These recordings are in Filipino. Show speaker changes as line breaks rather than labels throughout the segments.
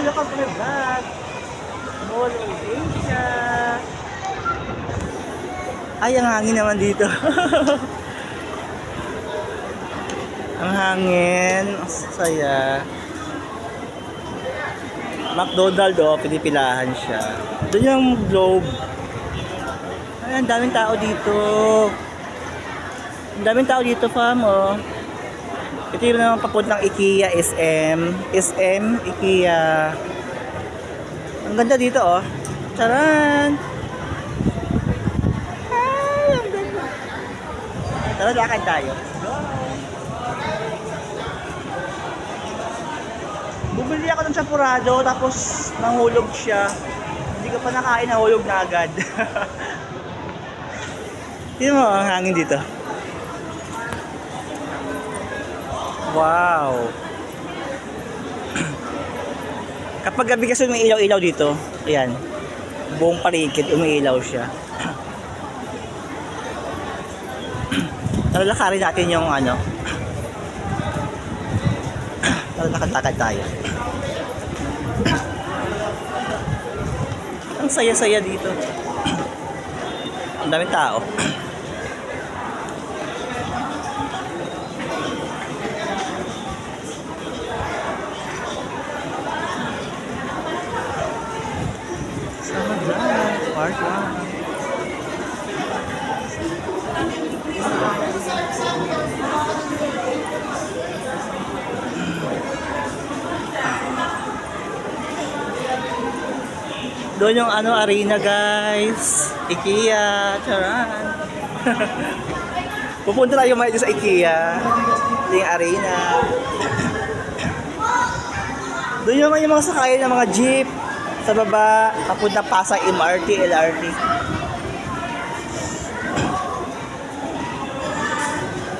welcome to my vlog. Mall of Asia. Ay, ang hangin naman dito. Ang hangin. Ang saya. McDonald, oh, pinipilahan siya. Doon yung Globe. Ay, ang daming tao dito. Ang daming tao dito, fam, oh. Ito yung naman papuntang IKEA, SM, IKEA. Ang ganda dito, oh. Charan! Ay, ang ganda. Tara, lakad tayo. Go! Bumili ako ng champurado, tapos nahulog siya. Hindi ko pa nakain, nahulog na agad. Tingnan mo, ang hangin dito. Wow! Kapag gabi kasi may ilaw-ilaw dito, ayan, buong paligid umiilaw siya. Lalakarin natin yung ano. Lalakad-lakad tayo. Ang saya-saya dito. Ang daming tao. Sama dyan, part 1. Doon yung ano, arena, guys. IKEA, charan. Pupunta tayo may sa IKEA. Ito yung arena. Doon yung mga sakayan ng mga jeep. Sa baba, papunta pa sa MRT, LRT.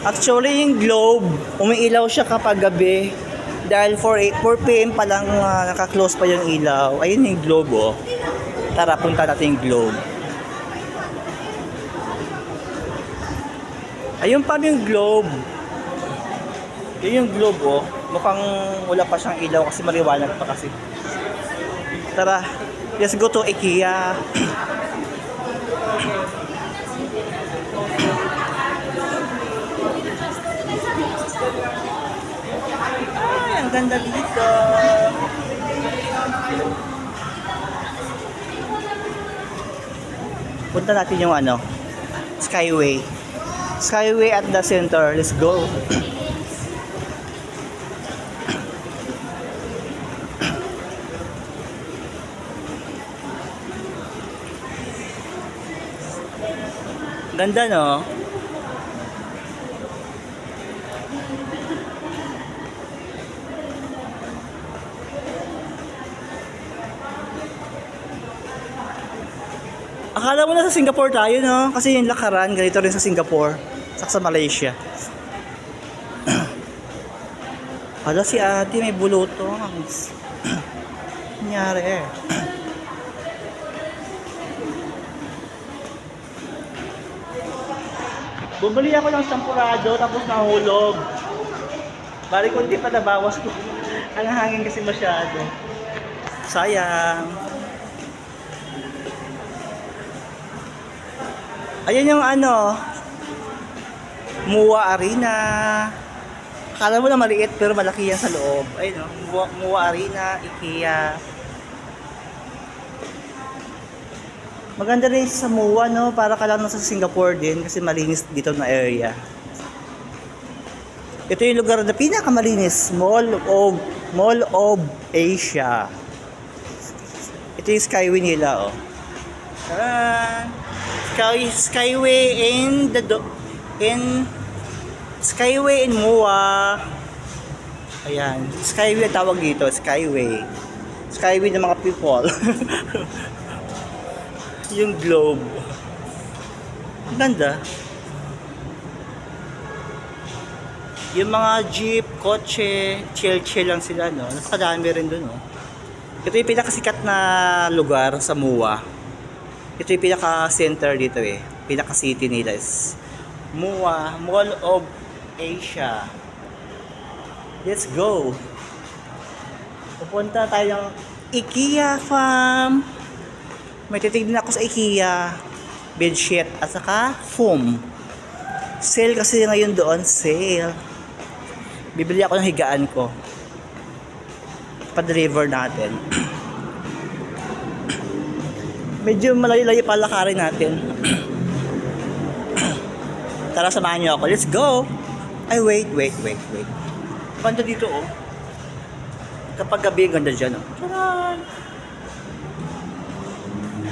Actually, yung Globe, umiilaw siya kapag gabi. Dahil 4 PM pa lang naka-close pa yung ilaw. Ayun yung Globe, oh. Tara, punta natin yung Globe. Ayun pa yung Globe. Yun yung Globe, oh. Mukhang wala pa siyang ilaw kasi maliwanag pa kasi. Tara, let's go to IKEA. Ay, ang ganda dito. Punta natin yung ano, Skyway. Skyway at the center. Let's go. Ganda, no? Akala mo na sa Singapore tayo, no? Kasi yung lakaran, ganito rin sa Singapore. Sa Malaysia. Hala, si ate may bulutong. Nangyari eh. Bumili ako ng sampurado tapos nahulog. Bali ko hindi pa nabawas ko. Ang hangin kasi masyado. Sayang. Ayan yung ano, MUA Arena. Akala mo na maliit pero malaki yan sa loob. Ayun, no? MUA Arena, IKEA. Maganda rin sa MUA, no? Para ka lang nasa Singapore din kasi malinis dito na area. Ito yung lugar na pinakamalinis, Mall of Asia. Ito yung Skyway nila, oh. Taran! Skyway in MUA. Ayan, Skyway ang tawag dito, Skyway. Skyway ng mga people. Yung Globe. Ang ganda. Yung mga jeep, kotse, chill lang sila, no? Napakadami rin dun, no? Ito yung pinakasikat na lugar sa MUA. Ito yung pinaka-center dito, eh. Pinaka-city nila is MUA, Mall of Asia. Let's go. Pupunta tayo ng IKEA farm. May titignan ako sa IKEA. Bedsheet at saka foam. Sale kasi ngayon doon. Sale. Bibili ako ng higaan ko. Pa-deliver natin. Medyo malayo-layo palakarin natin. Tara, samahan niyo ako. Let's go! Ay, wait. Ganda dito, oh. Kapag gabi, ganda dyan, oh. Taran!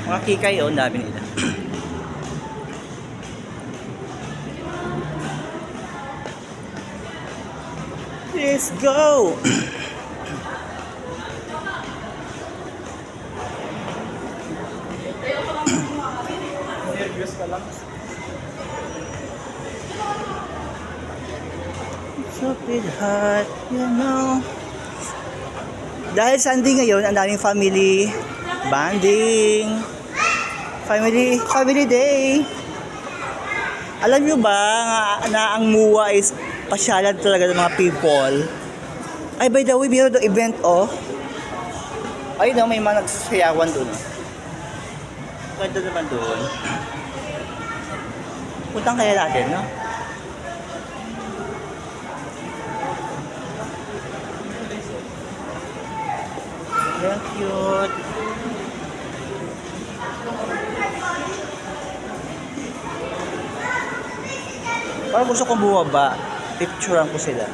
Mga kikay, oh. Ang dami nila. Let's go! Nervous ka lang. So feel hot, you know. Dahil Sunday ngayon, ang daming family bonding. Family day. Alam nyo ba na ang MUA is pasyalan talaga ng mga people? Ay, by the way, meron doon event, oh. Ay, no, may mga nagsasayawan doon. Ganda naman doon. Puntang kaya natin, no? Very cute. Parang gusto kong bumaba. Picturean ko sila.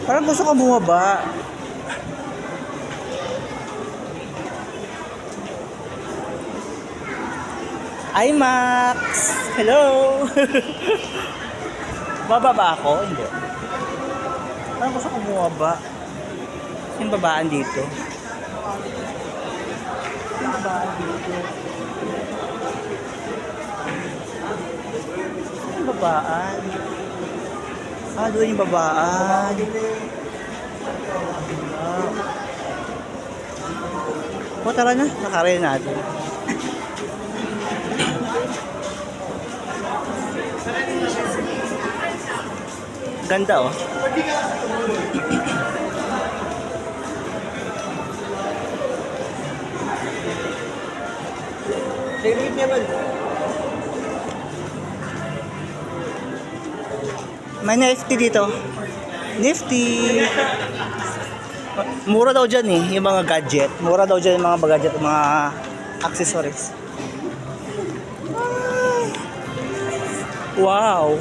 Parang gusto kong bumaba. Hi, Max! Hello! Bababa ako? Hindi. Parang gusto kong bumaba. Yung babaan dito. Yung babaan dito. Yung babaan. Ah, doon yung babaan. O, tara na. Nakarin natin. Ganda, oh. Favorite niya ba? May nifty dito. Nifty. Mura daw dyan, eh, yung mga gadget. Mura daw dyan yung mga gadget, mga accessories. Wow.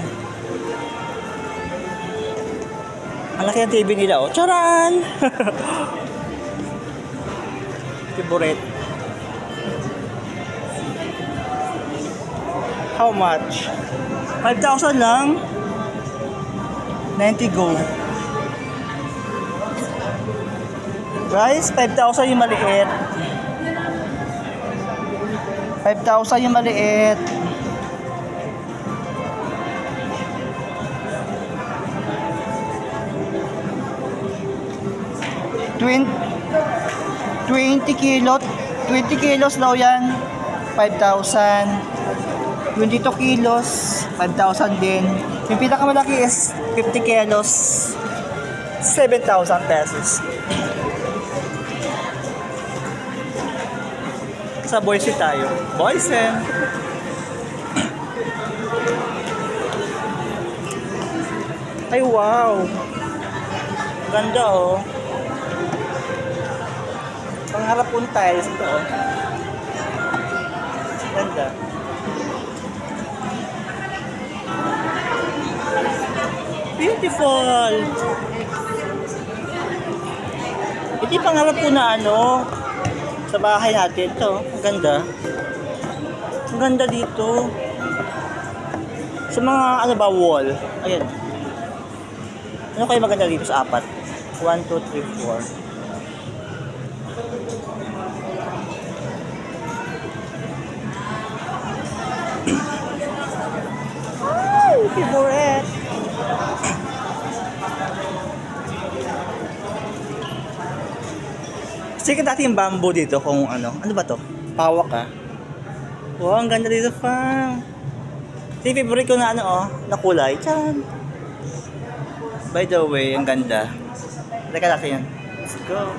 Ang laki ng TV nila, oh. Charan! Favorite. How much? 5,000 lang? 90 go. Guys, 5,000 yung maliit. 5,000 yung maliit. $20 kilos daw yan, 5,000. 22 kilos, 5,000 din. Yung pinakamalaki is 50 kilos, 7,000 pesos. Sa Boise tayo. Boise! Ay, wow! Ganda, oh. Pangharap pong tiles ito, oh. Ganda. Beautiful! Ito yung pangharap po na ano, sa bahay natin. Ito, ang ganda. Ang ganda dito. Sa mga, ano ba, wall. Ayan. Ano kayo maganda dito sa apat? 1, 2, 3, 4. Favorite. Sige dati yung bamboo dito kung ano. Ano ba to? Pawak, ah. Wow, ang ganda dito, fam. Ito yung favorite ko na ano, oh, na kulay. Tcharan! By the way, ang ganda. Teka natin yan. Let's go.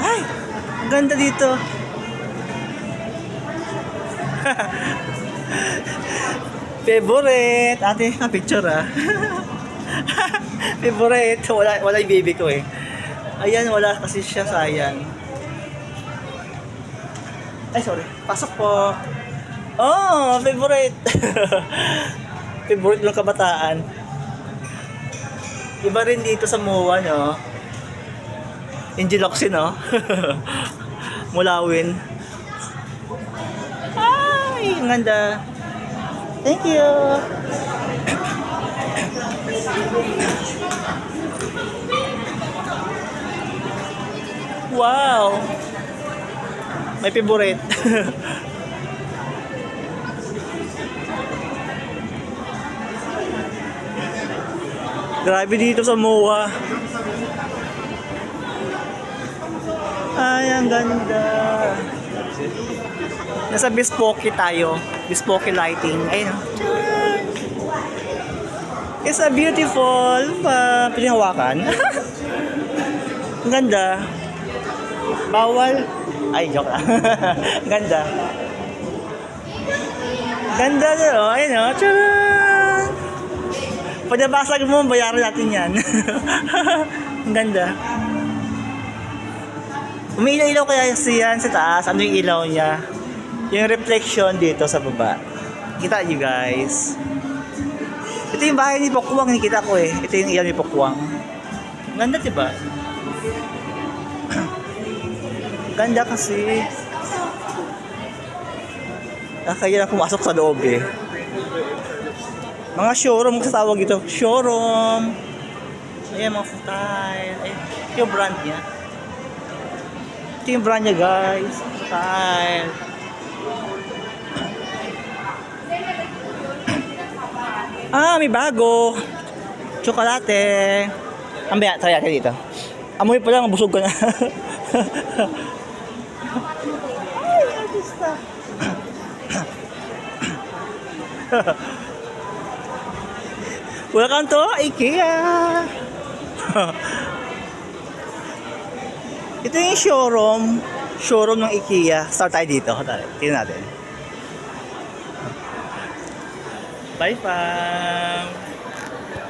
Ay! Ang ganda dito. Favorite. Ate, picture ah. Favorite. Wala yung baby ko eh. Ayan, wala kasi siya, sayang. Ay, sorry. Pasok po. Oh, favorite. Favorite ng kabataan. Iba rin dito sa MOA, no? Injiloxin, no? Mulawin. Ay, ang ganda. Thank you. Wow. May favorite. Grabe dito sa MOA. Ay, ang ganda. Nasa bespoke tayo. Bespoke lighting. Ayun. It's a beautiful pinahawakan. Ang ganda. Bawal. Ay, joke lang. Ganda. Ganda na, oh. Ayun, oh. Tcharan! Pag nabasag mo, bayaran natin yan. Ang ganda. Umiilaw-ilaw kaya siyan sa taas. Ano yung ilaw niya? Yung reflection dito sa baba. Kita nyo, guys. Ito yung bahay ni Pokwang. Nakita ko eh. Ito yung ilaw ni Pokwang. Ganda, diba? Ganda kasi. Kaya na pumasok sa loob eh. Mga showroom kasi tawag ito. Showroom. Ayan mga style. Ayan. Ito yung brand niya. Ito yung brand niya, guys. Style. Ah, may bago. Tsokolate. Ang baya, try natin dito. Amoy pa lang, busog ko na. Ay, artista. Welcome to IKEA. Ito yung showroom. Showroom ng IKEA. Start tayo dito. Tingnan natin. Bye, fam.